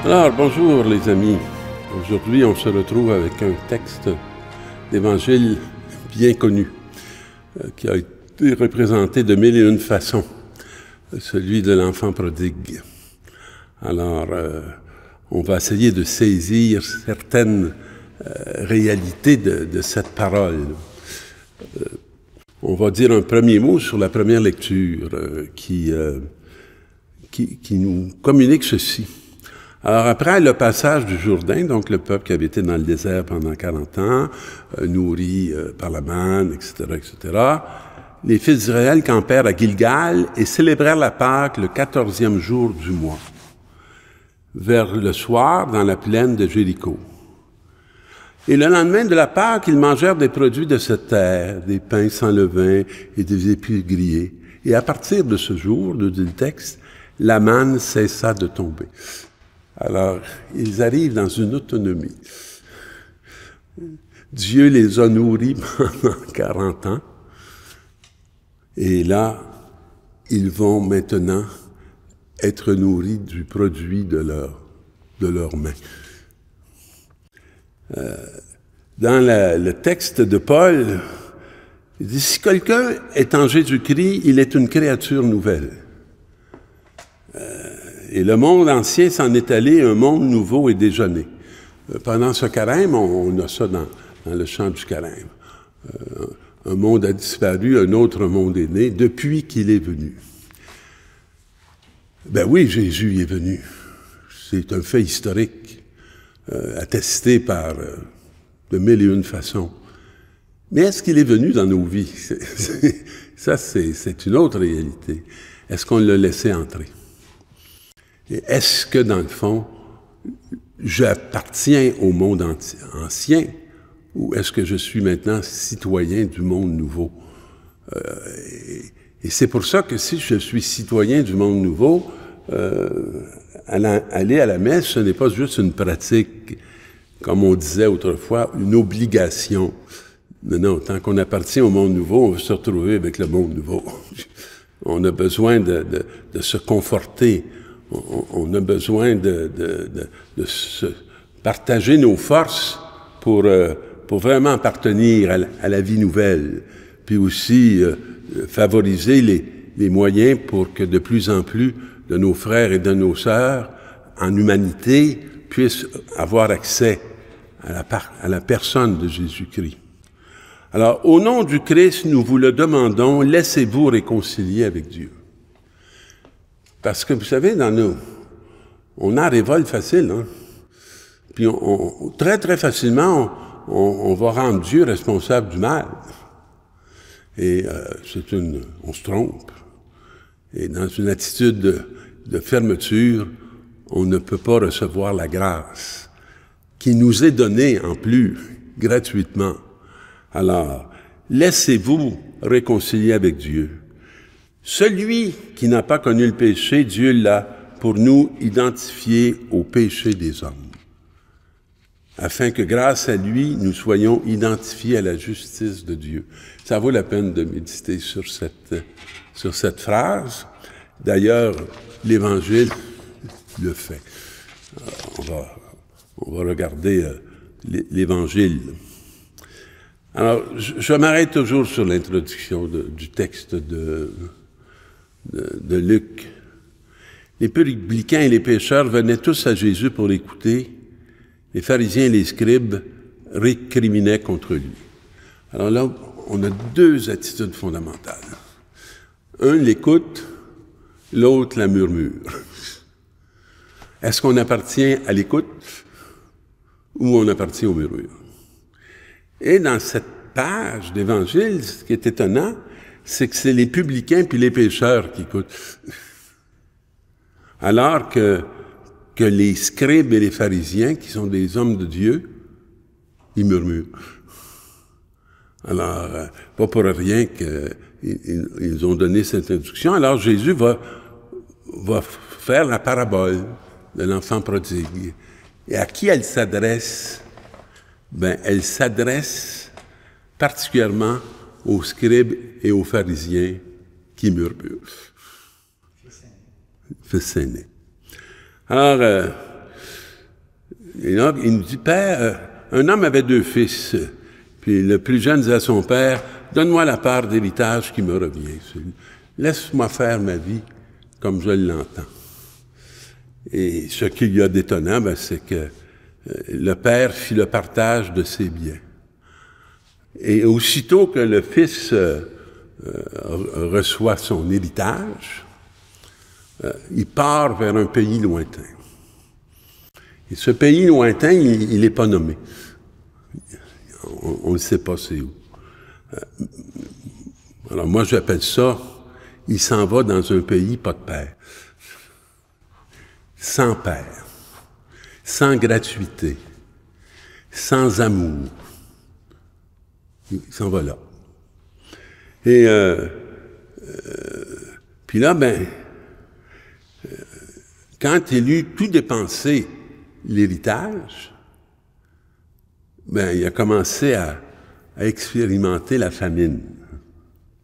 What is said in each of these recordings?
Alors, bonjour les amis. Aujourd'hui, on se retrouve avec un texte d'évangile bien connu, qui a été représenté de mille et une façons, celui de l'enfant prodigue. Alors, on va essayer de saisir certaines réalités de cette parole. On va dire un premier mot sur la première lecture qui nous communique ceci. Alors après le passage du Jourdain, donc le peuple qui avait été dans le désert pendant 40 ans, nourri par la manne, etc., les fils d'Israël campèrent à Gilgal et célébrèrent la Pâque le 14e jour du mois, vers le soir dans la plaine de Jéricho. Et le lendemain de la Pâque, ils mangèrent des produits de cette terre, des pains sans levain et des épis grillés. Et à partir de ce jour, nous dit le texte, la manne cessa de tomber. Alors, ils arrivent dans une autonomie. Dieu les a nourris pendant 40 ans. Et là, ils vont maintenant être nourris du produit de leurs mains. Dans le texte de Paul, il dit, si quelqu'un est en Jésus-Christ, il est une créature nouvelle. Et le monde ancien s'en est allé, un monde nouveau est déjà né. Pendant ce carême, on a ça dans le chant du carême. Un monde a disparu, un autre monde est né depuis qu'il est venu. Ben oui, Jésus est venu. C'est un fait historique, attesté par de mille et une façons. Mais est-ce qu'il est venu dans nos vies? Ça, c'est une autre réalité. Est-ce qu'on l'a laissé entrer? Et est-ce que, dans le fond, j'appartiens au monde ancien ou est-ce que je suis maintenant citoyen du monde nouveau? Et c'est pour ça que si je suis citoyen du monde nouveau, aller à la messe, ce n'est pas juste une pratique, comme on disait autrefois, une obligation. Non, tant qu'on appartient au monde nouveau, on veut se retrouver avec le monde nouveau. On a besoin de se conforter. On a besoin de se partager nos forces pour vraiment appartenir à la vie nouvelle, puis aussi favoriser les moyens pour que de plus en plus de nos frères et de nos sœurs en humanité puissent avoir accès à la personne de Jésus-Christ. Alors, au nom du Christ, nous vous le demandons, laissez-vous réconcilier avec Dieu. Parce que, vous savez, on a révolte facile, hein? Puis très, très facilement, on va rendre Dieu responsable du mal. Et on se trompe. Et dans une attitude de fermeture, on ne peut pas recevoir la grâce qui nous est donnée en plus, gratuitement. Alors, laissez-vous réconcilier avec Dieu. Celui qui n'a pas connu le péché, Dieu l'a pour nous identifié au péché des hommes, afin que grâce à lui, nous soyons identifiés à la justice de Dieu. Ça vaut la peine de méditer sur cette phrase. D'ailleurs, l'Évangile le fait. On va regarder l'Évangile. Alors, je m'arrête toujours sur l'introduction du texte de Luc. Les publicains et les pécheurs venaient tous à Jésus pour l'écouter. Les pharisiens et les scribes récriminaient contre lui. Alors là, on a deux attitudes fondamentales. Un l'écoute, l'autre la murmure. Est-ce qu'on appartient à l'écoute ou on appartient au murmure? Et dans cette page d'Évangile, ce qui est étonnant, c'est que c'est les publicains puis les pécheurs qui écoutent. Alors que les scribes et les pharisiens, qui sont des hommes de Dieu, ils murmurent. Alors, pas pour rien qu'ils ont donné cette introduction. Alors, Jésus va faire la parabole de l'enfant prodigue. Et à qui elle s'adresse? Ben, elle s'adresse particulièrement aux scribes et aux pharisiens qui murmurent. Fils aîné. Alors, Et là, il nous dit, Père, un homme avait 2 fils. Puis le plus jeune disait à son père, donne-moi la part d'héritage qui me revient. Laisse-moi faire ma vie comme je l'entends. Et ce qu'il y a d'étonnant, ben, c'est que le père fit le partage de ses biens. Et aussitôt que le fils reçoit son héritage, il part vers un pays lointain. Et ce pays lointain, il n'est pas nommé. On ne sait pas c'est où. Alors moi, j'appelle ça, il s'en va dans un pays pas de père. Sans père, sans gratuité, sans amour. Il s'en va là. Et puis là, ben, quand il eut tout dépensé l'héritage, ben, il a commencé à expérimenter la famine.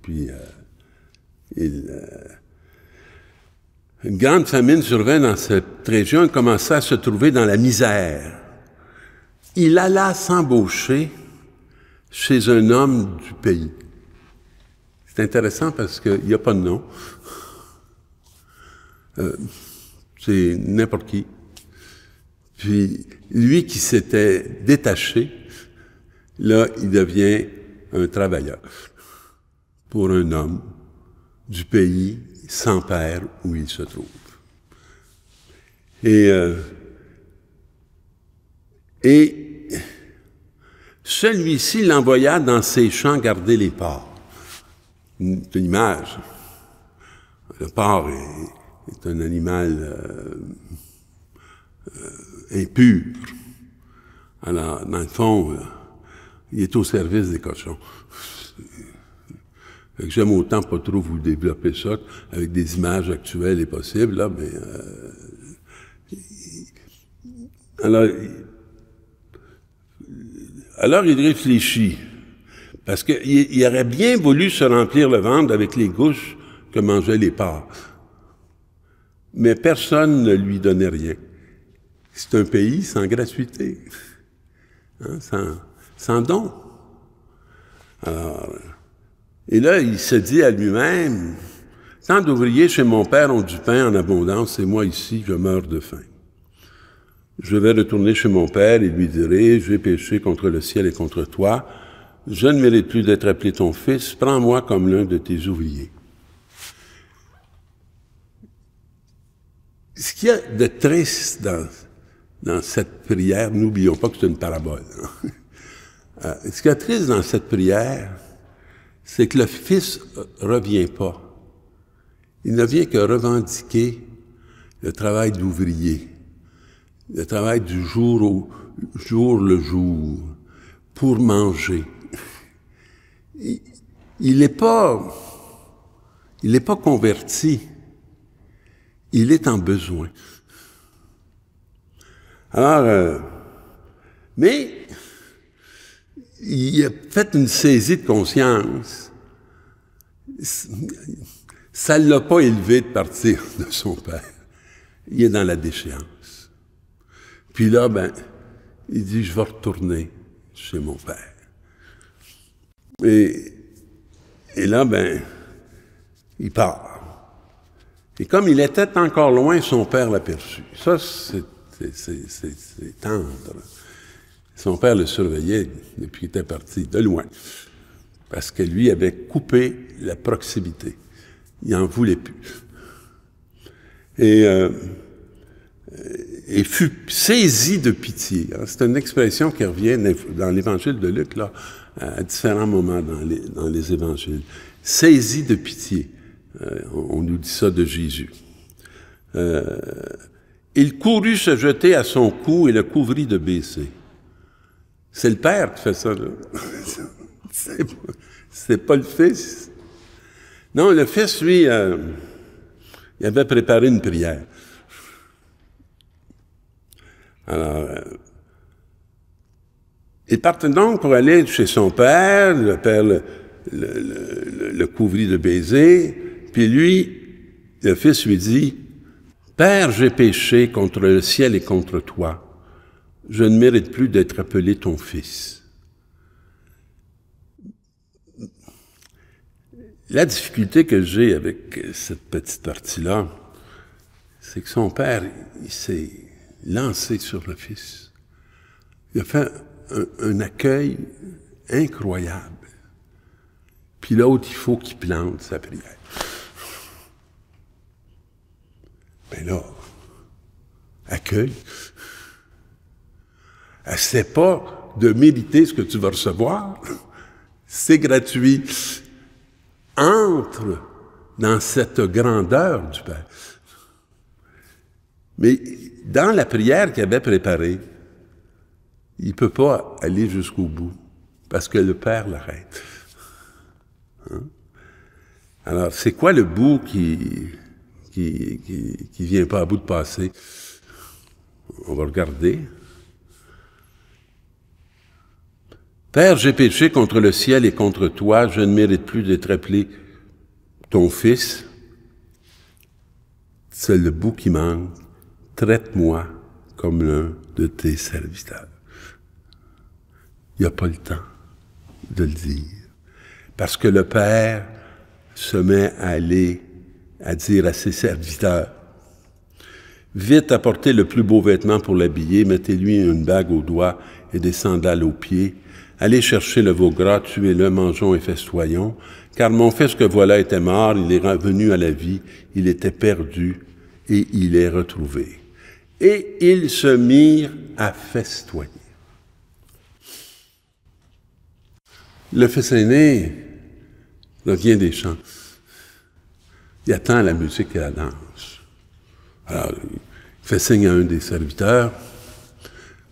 Puis, une grande famine survint dans cette région, il commença à se trouver dans la misère. Il alla s'embaucher chez un homme du pays. C'est intéressant parce qu'il n'y a pas de nom. C'est n'importe qui. Puis, lui qui s'était détaché, là, il devient un travailleur pour un homme du pays sans père où il se trouve. Et celui-ci l'envoya dans ses champs garder les porcs. C'est une image. Le porc est un animal impur. Alors, dans le fond, il est au service des cochons. Fait que j'aime autant pas trop vous développer ça avec des images actuelles et possibles, là, mais alors il réfléchit, parce qu'il aurait bien voulu se remplir le ventre avec les gouches que mangeaient les porcs. Mais personne ne lui donnait rien. C'est un pays sans gratuité, hein, sans don. Alors, et là, il se dit à lui-même, « Tant d'ouvriers chez mon père ont du pain en abondance, et moi ici, je meurs de faim. Je vais retourner chez mon père et lui dirai, j'ai péché contre le ciel et contre toi, je ne mérite plus d'être appelé ton fils, prends-moi comme l'un de tes ouvriers. » Ce qu'il y a de triste dans cette prière, n'oublions pas que c'est une parabole. Hein? Ce qu'il y a de triste dans cette prière, c'est que le Fils ne revient pas. Il ne vient que revendiquer le travail d'ouvrier, le travail du jour le jour, pour manger. Il n'est pas converti, il est en besoin. Alors, mais il a fait une saisie de conscience. Ça ne l'a pas élevé de partir de son père. Il est dans la déchéance. Puis là, ben, il dit, je vais retourner chez mon père. Et là, ben, il part. Et comme il était encore loin, son père l'aperçut. Ça, c'est tendre. Son père le surveillait depuis qu'il était parti, de loin, parce que lui avait coupé la proximité. Il n'en voulait plus. Et fut saisi de pitié. C'est une expression qui revient dans l'Évangile de Luc, là, à différents moments dans les Évangiles. Saisi de pitié. On nous dit ça de Jésus. Il courut se jeter à son cou et le couvrit de baisers. C'est le père qui fait ça, là. C'est pas le fils. Non, le fils, lui, il avait préparé une prière. Alors, il partait donc pour aller chez son père, le père le couvrit de baisers, puis lui, le fils lui dit, « Père, j'ai péché contre le ciel et contre toi. je ne mérite plus d'être appelé ton fils. La difficulté que j'ai avec cette petite partie-là, c'est que son père, il s'est lancé sur le fils. Il a fait un accueil incroyable. Puis l'autre, il faut qu'il plante sa prière. Ben là, accueil. Essaie pas de mériter ce que tu vas recevoir. C'est gratuit. Entre dans cette grandeur du Père. Mais dans la prière qu'il avait préparée, il ne peut pas aller jusqu'au bout, parce que le Père l'arrête. Hein? Alors, c'est quoi le bout qui vient pas à bout de passer? On va regarder. Père, j'ai péché contre le ciel et contre toi, je ne mérite plus d'être appelé ton fils. C'est le bout qui manque. Traite-moi comme l'un de tes serviteurs. Il n'y a pas le temps de le dire. Parce que le Père se met à aller à dire à ses serviteurs, vite apportez le plus beau vêtement pour l'habiller, mettez-lui une bague au doigt et des sandales aux pieds. Allez chercher le veau gras, tuez-le, mangeons et festoyons, car mon fils que voilà était mort, il est revenu à la vie, il était perdu et il est retrouvé. Et ils se mirent à festoyer. Le fils aîné revient des champs. Il attend la musique et la danse. Alors, il fait signe à un des serviteurs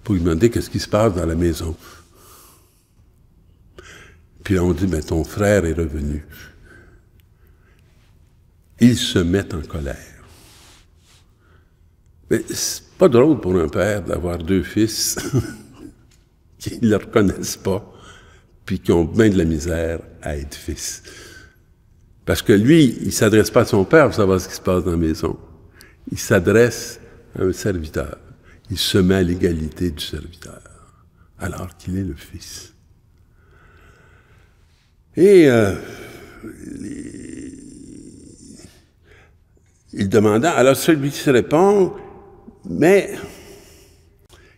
pour lui demander qu'est-ce qui se passe dans la maison. Puis on dit, mais ton frère est revenu. Ils se mettent en colère. Mais c'est pas drôle pour un père d'avoir deux fils qui ne le reconnaissent pas, puis qui ont bien de la misère à être fils. Parce que lui, il ne s'adresse pas à son père pour savoir ce qui se passe dans la maison. Il s'adresse à un serviteur. Il se met à l'égalité du serviteur, alors qu'il est le fils. Et il demanda, alors celui-ci répond, mais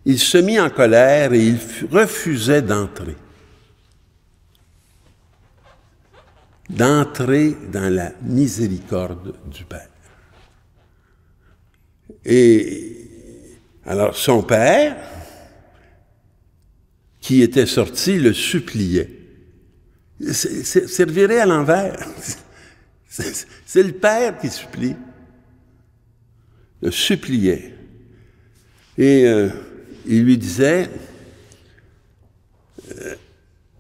il se mit en colère et il refusait d'entrer. D'entrer dans la miséricorde du Père. Et alors son père, qui était sorti, le suppliait. C'est reviré à l'envers. C'est le père qui supplie. Le suppliait. Et il lui disait,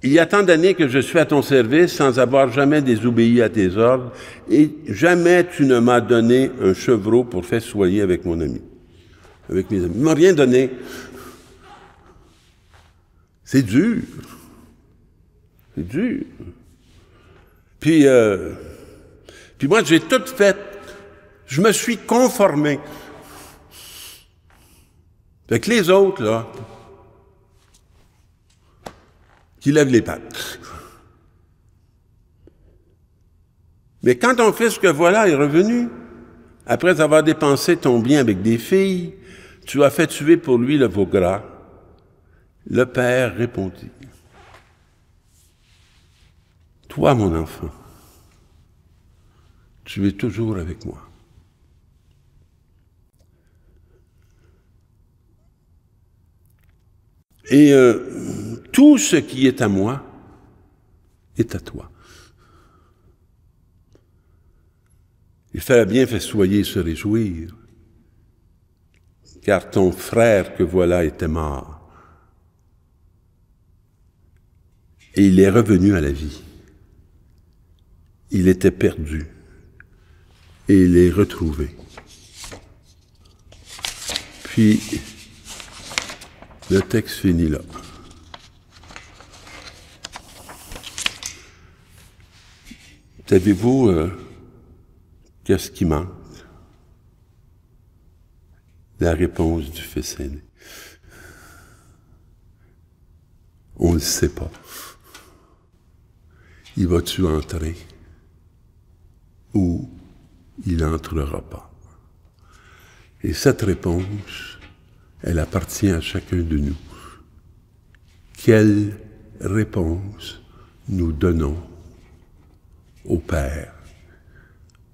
il y a tant d'années que je suis à ton service sans avoir jamais désobéi à tes ordres, et jamais tu ne m'as donné un chevreau pour festoyer avec mon ami, avec mes amis. Il ne m'a rien donné. C'est dur. C'est dur. Puis moi, j'ai tout fait. Je me suis conformé. Fait que les autres, là, qui lèvent les pattes. Mais quand ton fils que voilà est revenu, après avoir dépensé ton bien avec des filles, tu as fait tuer pour lui le veau gras. Le père répondit, toi, mon enfant, tu es toujours avec moi. Et tout ce qui est à moi est à toi. Il fallait bien festoyer et se réjouir, car ton frère que voilà était mort, et il est revenu à la vie. Il était perdu, et il est retrouvé. Puis, le texte finit là. Savez-vous qu'est-ce qui manque? La réponse du fils aîné. On ne le sait pas. Y vas-tu entrer ou il n'entrera pas? Et cette réponse, elle appartient à chacun de nous. Quelle réponse nous donnons au Père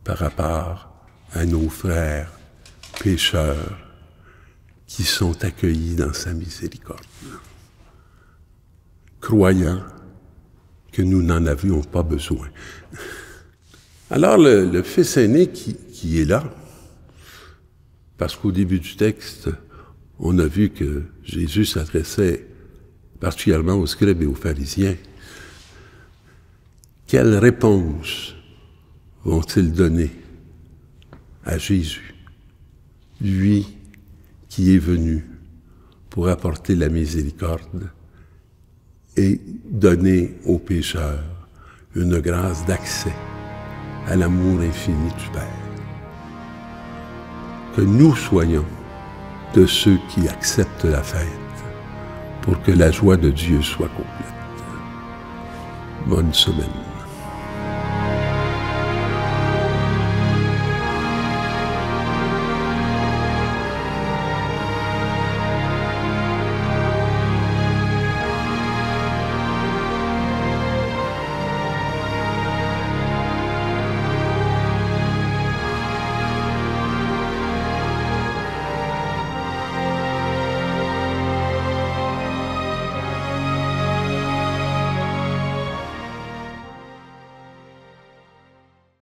par rapport à nos frères pécheurs qui sont accueillis dans sa miséricorde, croyant que nous n'en avions pas besoin. Alors le fils aîné qui est là, parce qu'au début du texte, on a vu que Jésus s'adressait particulièrement aux scribes et aux pharisiens. Quelle réponse vont-ils donner à Jésus, lui qui est venu pour apporter la miséricorde et donner aux pécheurs une grâce d'accès à l'amour infini du Père? Que nous soyons de ceux qui acceptent la fête pour que la joie de Dieu soit complète. Bonne semaine.